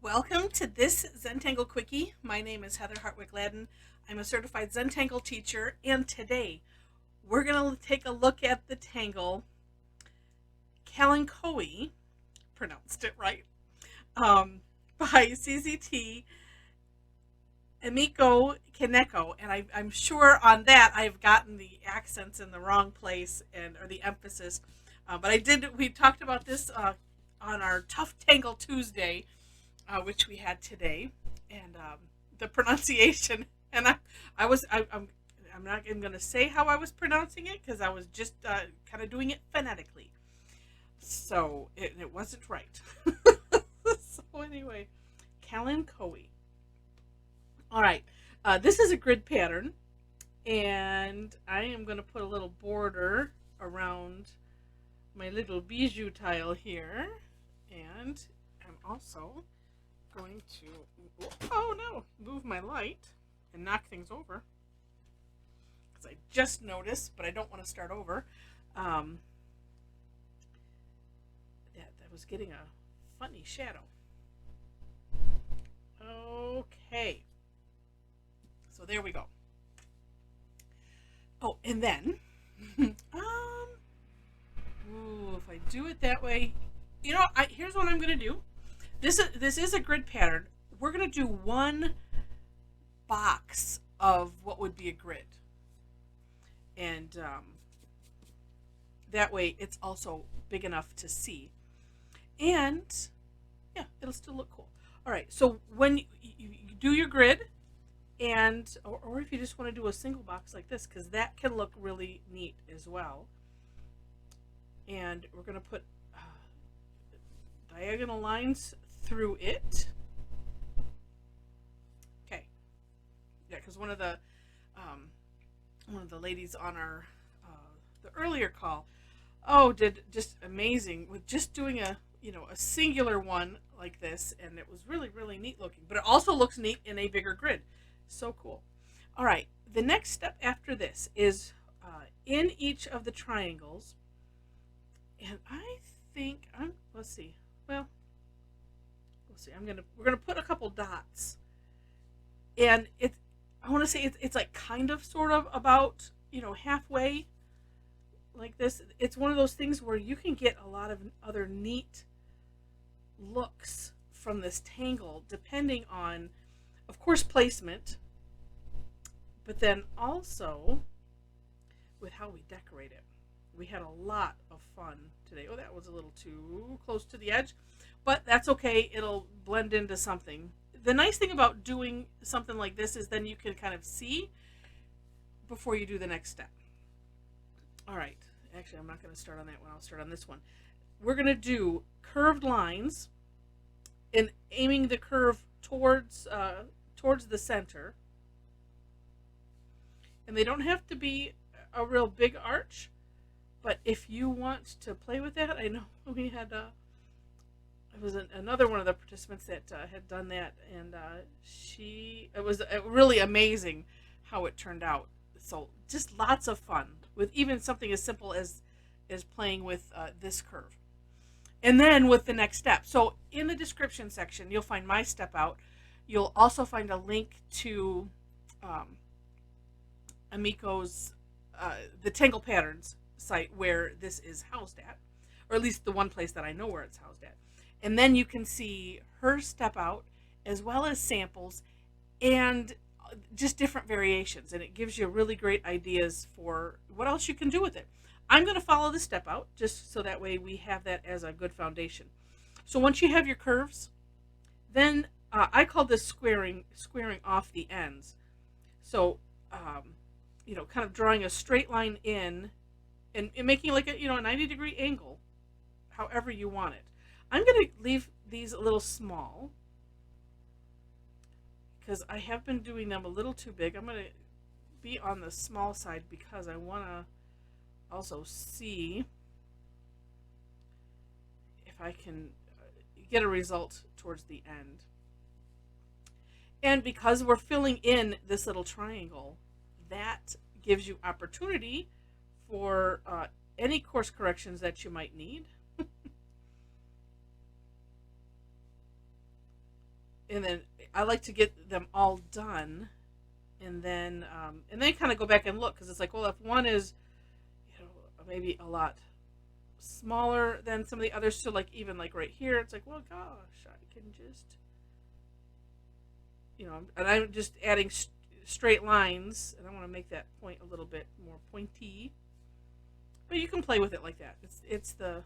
Welcome to this Zentangle Quickie. My name is Heather Hartwick Gladden. I'm a certified Zentangle teacher, and today we're going to take a look at the tangle Kalanchoe, pronounced it right, by CZT Emiko Kaneko. And I'm sure on that I've gotten the accents in the wrong place or the emphasis. We talked about this on our Tough Tangle Tuesday, which we had today, and the pronunciation. And I'm not even going to say how I was pronouncing it because I was just kind of doing it phonetically, so it wasn't right. So anyway, Kalanchoe. All right, this is a grid pattern, and I am going to put a little border around my little bijou tile here, and I'm also going to, oh no, move my light and knock things over because I just noticed, but I don't want to start over. That was getting a funny shadow. Okay, so there we go. Oh, and then, if I do it that way, here's what I'm going to do. This is a grid pattern. We're going to do one box of what would be a grid. And that way it's also big enough to see. And yeah, it'll still look cool. All right, so when you do your grid, and or if you just want to do a single box like this, because that can look really neat as well. And we're going to put diagonal lines through it. Okay. Yeah, because one of the ladies on our the earlier call, did just amazing with just doing a singular one like this, and it was really, really neat looking. But it also looks neat in a bigger grid. So cool. All right, the next step after this is in each of the triangles, and I think let's see. Well, we'll see. We're gonna put a couple dots, and I want to say it's like kind of sort of about halfway like this. It's one of those things where you can get a lot of other neat looks from this tangle depending on, of course, placement, but then also with how we decorate it. We had a lot of fun today. Oh, that was a little too close to the edge, but that's okay. It'll blend into something. The nice thing about doing something like this is then you can kind of see before you do the next step. All right. Actually, I'm not going to start on that one. I'll start on this one. We're going to do curved lines and aiming the curve towards the center. And they don't have to be a real big arch. But if you want to play with that, I know we had it was another one of the participants that had done that, and it was really amazing how it turned out. So just lots of fun with even something as simple as playing with this curve. And then with the next step. So in the description section, you'll find my step out. You'll also find a link to Emiko's the Tangle Patterns site where this is housed at, or at least the one place that I know where it's housed at. And then you can see her step out as well as samples and just different variations, and it gives you really great ideas for what else you can do with it. I'm going to follow the step out just so that way we have that as a good foundation. So once you have your curves, then I call this squaring off the ends. So kind of drawing a straight line in and making like a 90-degree angle, however you want it. I'm going to leave these a little small because I have been doing them a little too big. I'm going to be on the small side because I want to also see if I can get a result towards the end. And because we're filling in this little triangle, that gives you opportunity for any course corrections that you might need. and then I like to get them all done, and then kind of go back and look, because it's like, well, if one is, maybe a lot smaller than some of the others, so like even like right here, it's like, well, gosh, I can just, and I'm just adding straight lines, and I want to make that point a little bit more pointy, but you can play with it like that. It's the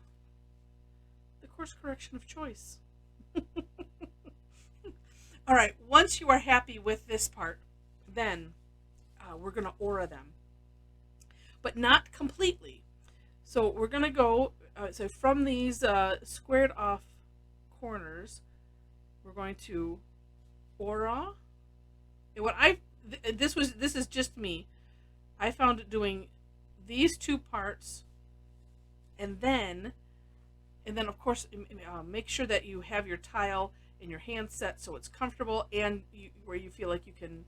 course correction of choice. All right, once you are happy with this part, then we're going to aura them, but not completely. So we're going to go, so from these squared off corners, we're going to aura. And this is just me. I found it doing these two parts, and then of course make sure that you have your tile and your hand set so it's comfortable, and where you feel like you can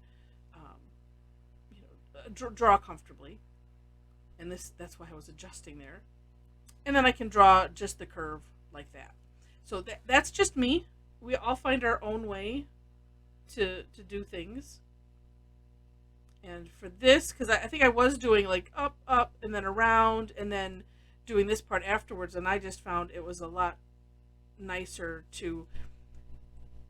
draw comfortably. And that's why I was adjusting there. And then I can draw just the curve like that. So that's just me. We all find our own way to do things. And for this, because I think I was doing like up, and then around, and then doing this part afterwards, and I just found it was a lot nicer to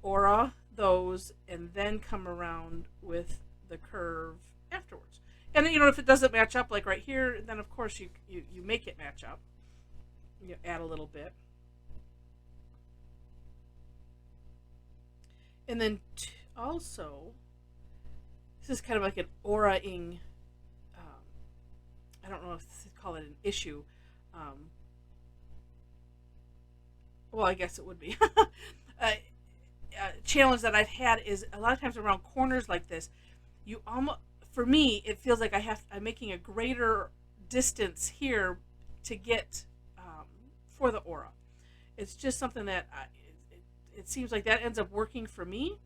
aura those and then come around with the curve afterwards. And if it doesn't match up like right here, then of course you make it match up. You add a little bit. And then also, this is kind of like an aura-ing, I don't know if to call it an issue. Well, I guess it would be. Challenge that I've had is a lot of times around corners like this, you almost, for me, it feels like I'm making a greater distance here to get for the aura. It's just something that it seems like that ends up working for me.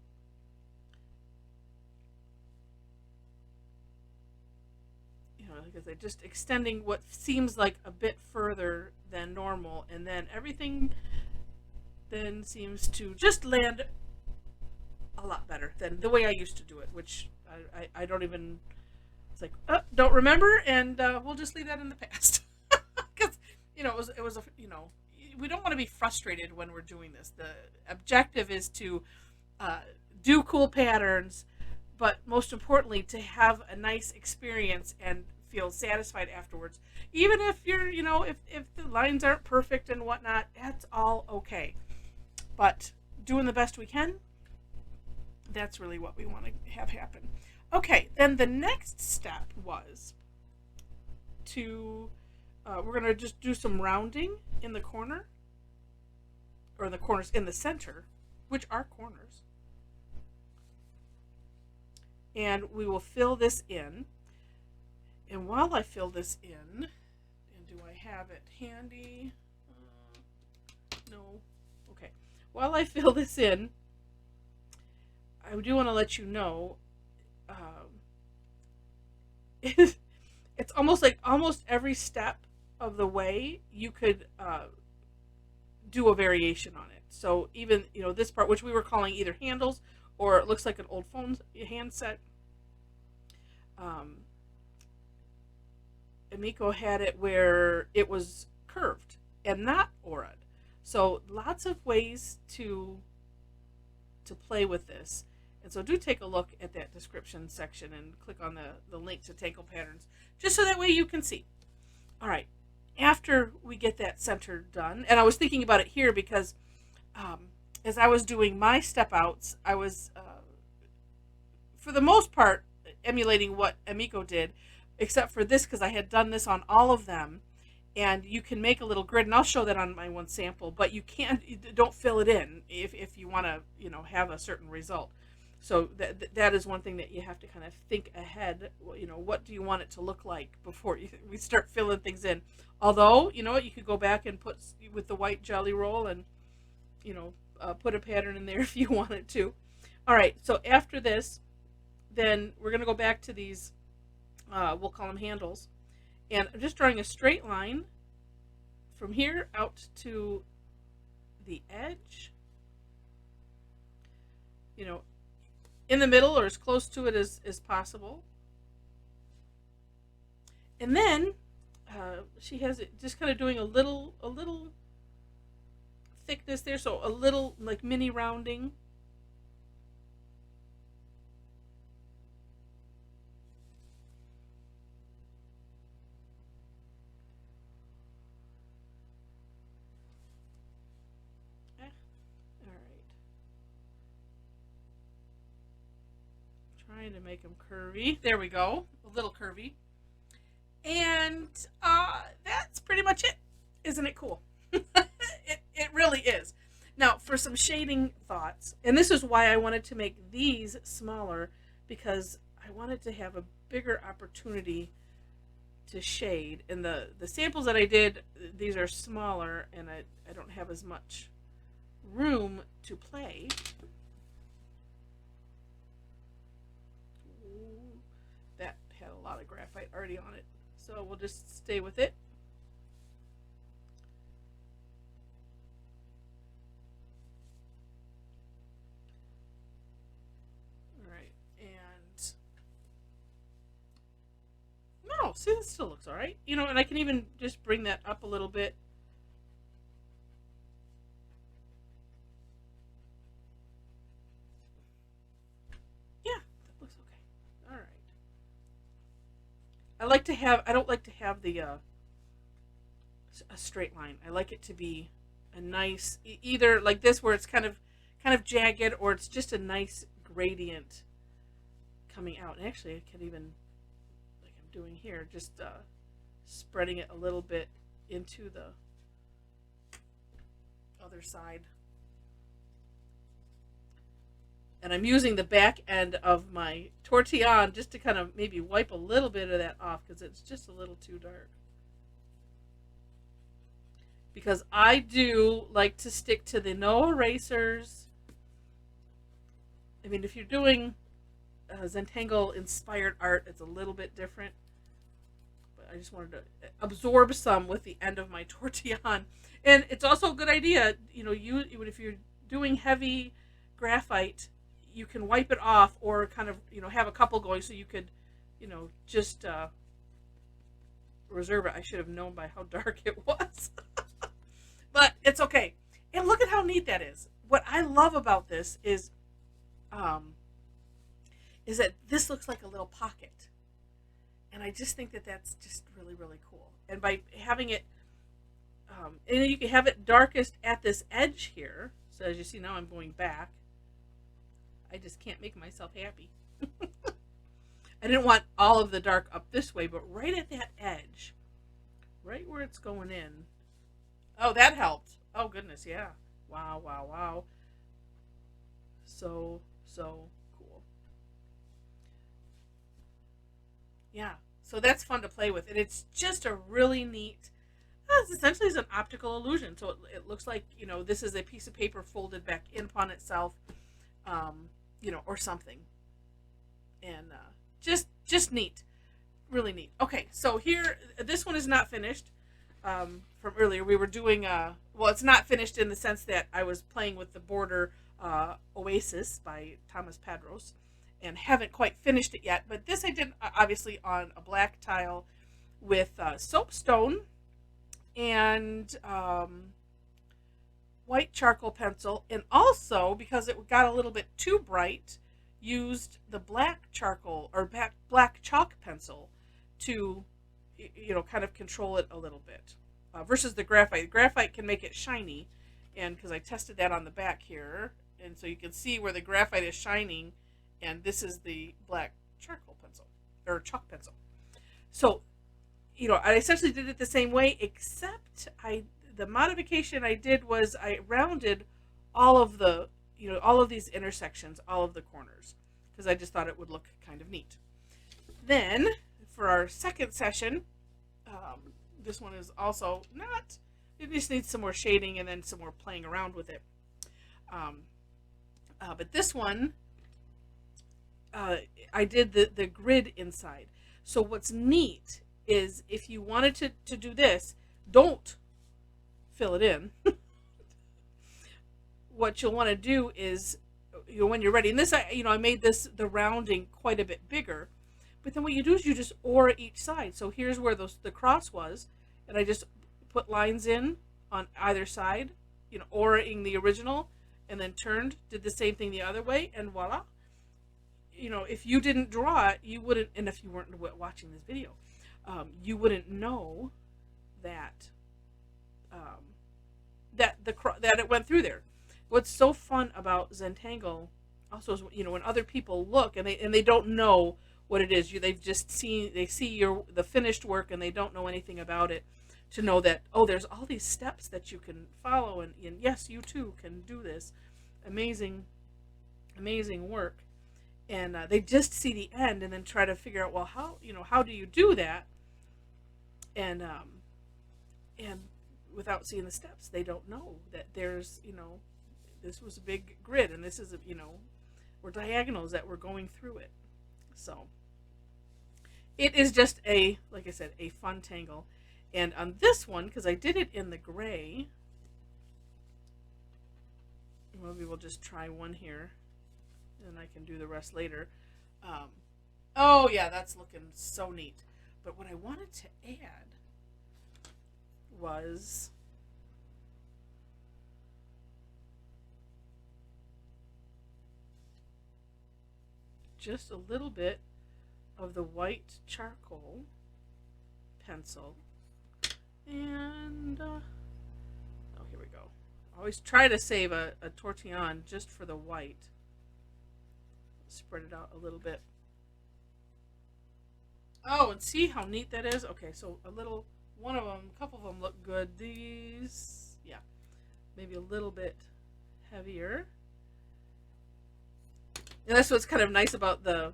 Because they're just extending what seems like a bit further than normal, and then everything then seems to just land a lot better than the way I used to do it, which I don't even, it's like, don't remember, and we'll just leave that in the past. Because, it was we don't want to be frustrated when we're doing this. The objective is to do cool patterns, but most importantly, to have a nice experience and feel satisfied afterwards. Even if you're, if the lines aren't perfect and whatnot, that's all okay. But doing the best we can, that's really what we want to have happen. Okay, then the next step was to, we're going to just do some rounding in the corner, or the corners in the center, which are corners. And we will fill this in. And while I fill this in, and do I have it handy? No. Okay. While I fill this in, I do want to let you know, it's almost like almost every step of the way you could do a variation on it. So even, this part, which we were calling either handles, or it looks like an old phone handset. Emiko had it where it was curved and not aura'd. So lots of ways to play with this. And so do take a look at that description section and click on the link to Tangle Patterns, just so that way you can see. All right, after we get that center done, and I was thinking about it here because as I was doing my step outs, I was, for the most part, emulating what Emiko did, except for this, because I had done this on all of them, and you can make a little grid, and I'll show that on my one sample, but you don't fill it in if you want to, have a certain result. So that is one thing that you have to kind of think ahead. What do you want it to look like before we start filling things in? Although, you could go back and put with the white jelly roll and, put a pattern in there if you wanted to. All right, so after this, then we're going to go back to these, we'll call them handles. And I'm just drawing a straight line from here out to the edge. you know, in the middle or as close to it as possible. And then she has it just kind of doing a little thickness there, so a little like mini rounding. All right. Trying to make them curvy. There we go. A little curvy. And that's pretty much it. Isn't it cool? It really is. Now, for some shading thoughts, and this is why I wanted to make these smaller, because I wanted to have a bigger opportunity to shade. And the samples that I did, these are smaller, and I don't have as much room to play. Ooh, that had a lot of graphite already on it, so we'll just stay with it. No, see, that still looks all right. You know, and I can even just bring that up a little bit. Yeah, that looks okay. All right. I don't like to have the a straight line. I like it to be a nice, either like this where it's kind of jagged, or it's just a nice gradient coming out. And actually, I can even, doing here, just spreading it a little bit into the other side. And I'm using the back end of my tortillon just to kind of maybe wipe a little bit of that off, because it's just a little too dark. Because I do like to stick to the no erasers. I mean, if you're doing Zentangle inspired art, it's a little bit different. I just wanted to absorb some with the end of my tortillon. And it's also a good idea, you know, even if you're doing heavy graphite, you can wipe it off, or kind of, you know, have a couple going, so you could, you know, just reserve it. I should have known by how dark it was. But it's okay. And look at how neat that is. What I love about this is that this looks like a little pocket. And I just think that that's just really, really cool. And by having it, and you can have it darkest at this edge here. So as you see now, I'm going back. I just can't make myself happy. I didn't want all of the dark up this way, but right at that edge, right where it's going in. Oh, that helped. Oh, goodness, yeah. Wow, wow, wow. So cool. Yeah, so that's fun to play with. And it's just a really neat, it's essentially an optical illusion. So it looks like, you know, this is a piece of paper folded back in upon itself, you know, or something. And just neat. Really neat. Okay, so here, this one is not finished. From earlier, we were doing, well, it's not finished in the sense that I was playing with the border Oasis by Thomas Padros, and haven't quite finished it yet. But this I did obviously on a black tile with soapstone and white charcoal pencil, and also, because it got a little bit too bright, used the black charcoal or black chalk pencil to, you know, kind of control it a little bit, versus the graphite. The graphite can make it shiny, and because I tested that on the back here, and so you can see where the graphite is shining, and this is the black charcoal pencil or chalk pencil. So, you know, I essentially did it the same way, except the modification I did was I rounded all of the, you know, all of these intersections, all of the corners, because I just thought it would look kind of neat. Then for our second session, this one is also not, it just needs some more shading and then some more playing around with it. But this one, I did the grid inside. So what's neat is if you wanted to do this, don't fill it in. What you'll want to do is, when you're ready. And this, I made this the rounding quite a bit bigger. But then what you do is you just aura each side. So here's where the cross was, and I just put lines in on either side, auraing the original, and then turned, did the same thing the other way, and voila. If you didn't draw it, you wouldn't, and if you weren't watching this video, you wouldn't know that that it went through there. What's so fun about Zentangle also is, when other people look and they don't know what it is, they see the finished work and they don't know anything about it, to know that, oh, there's all these steps that you can follow, and yes, you too can do this amazing work. And they just see the end and then try to figure out, well, how do you do that? And without seeing the steps, they don't know that there's, this was a big grid, and this is, we're diagonals that we're going through it. So it is just like I said, a fun tangle. And on this one, because I did it in the gray, maybe we'll just try one here, and I can do the rest later. Oh yeah, that's looking so neat. But what I wanted to add was just a little bit of the white charcoal pencil, and oh, here we go. I always try to save a tortillon just for the white. Spread it out a little bit. Oh, and see how neat that is? Okay, so a couple of them look good. These, yeah, maybe a little bit heavier. And that's what's kind of nice about the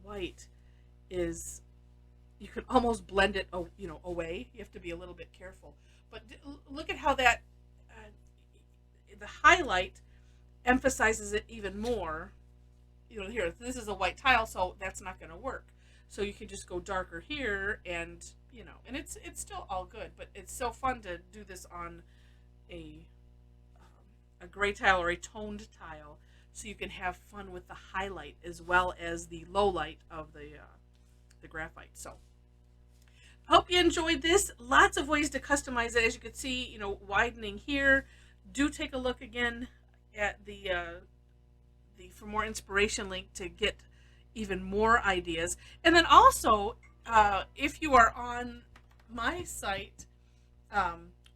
white, is you can almost blend it, away. You have to be a little bit careful. But look at how that the highlight emphasizes it even more. Here, this is a white tile, so that's not going to work. So you can just go darker here, and and it's still all good. But it's so fun to do this on a gray tile or a toned tile, so you can have fun with the highlight as well as the low light of the graphite. So hope you enjoyed this. Lots of ways to customize it, as you can see. Widening here. Do take a look again at the for more inspiration link to get even more ideas. And then also, if you are on my site,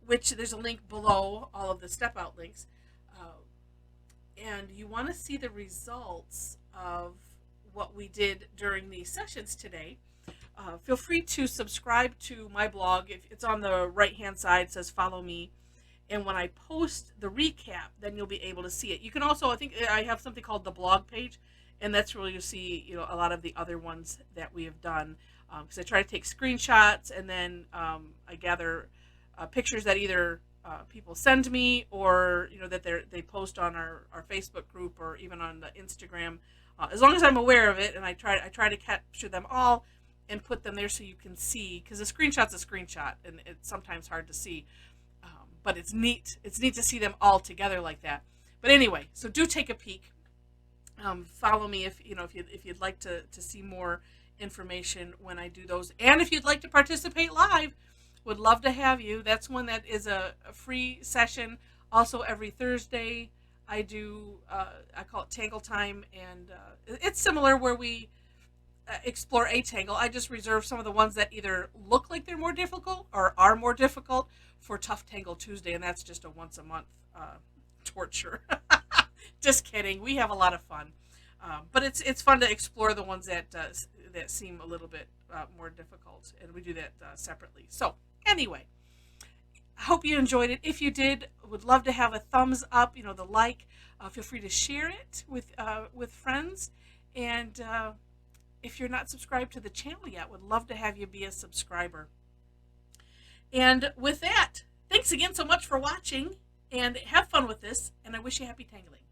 which there's a link below all of the step out links, and you want to see the results of what we did during these sessions today, feel free to subscribe to my blog. If it's on the right hand side, it says follow me. And when I post the recap, then you'll be able to see it. You can also, I think I have something called the blog page, and that's where you'll see, a lot of the other ones that we have done. Because I try to take screenshots, and then I gather pictures that either people send me, or that they post on our Facebook group, or even on the Instagram. As long as I'm aware of it, and I try to capture them all and put them there so you can see. Because a screenshot's a screenshot, and it's sometimes hard to see. But it's neat. It's neat to see them all together like that. But anyway, so do take a peek. Follow me if you'd like to see more information when I do those, and if you'd like to participate live, would love to have you. That's one that is a free session. Also, every Thursday I do. I call it Tangle Time, and it's similar, where we explore a tangle. I just reserve some of the ones that either look like they're more difficult or are more difficult for Tough Tangle Tuesday, and that's just a once a month torture. Just kidding. We have a lot of fun, but it's fun to explore the ones that seem a little bit more difficult, and we do that separately. So anyway, I hope you enjoyed it. If you did, would love to have a thumbs up. The like. Feel free to share it with friends, and if you're not subscribed to the channel yet, would love to have you be a subscriber. And with that, thanks again so much for watching, and have fun with this, and I wish you happy tangling.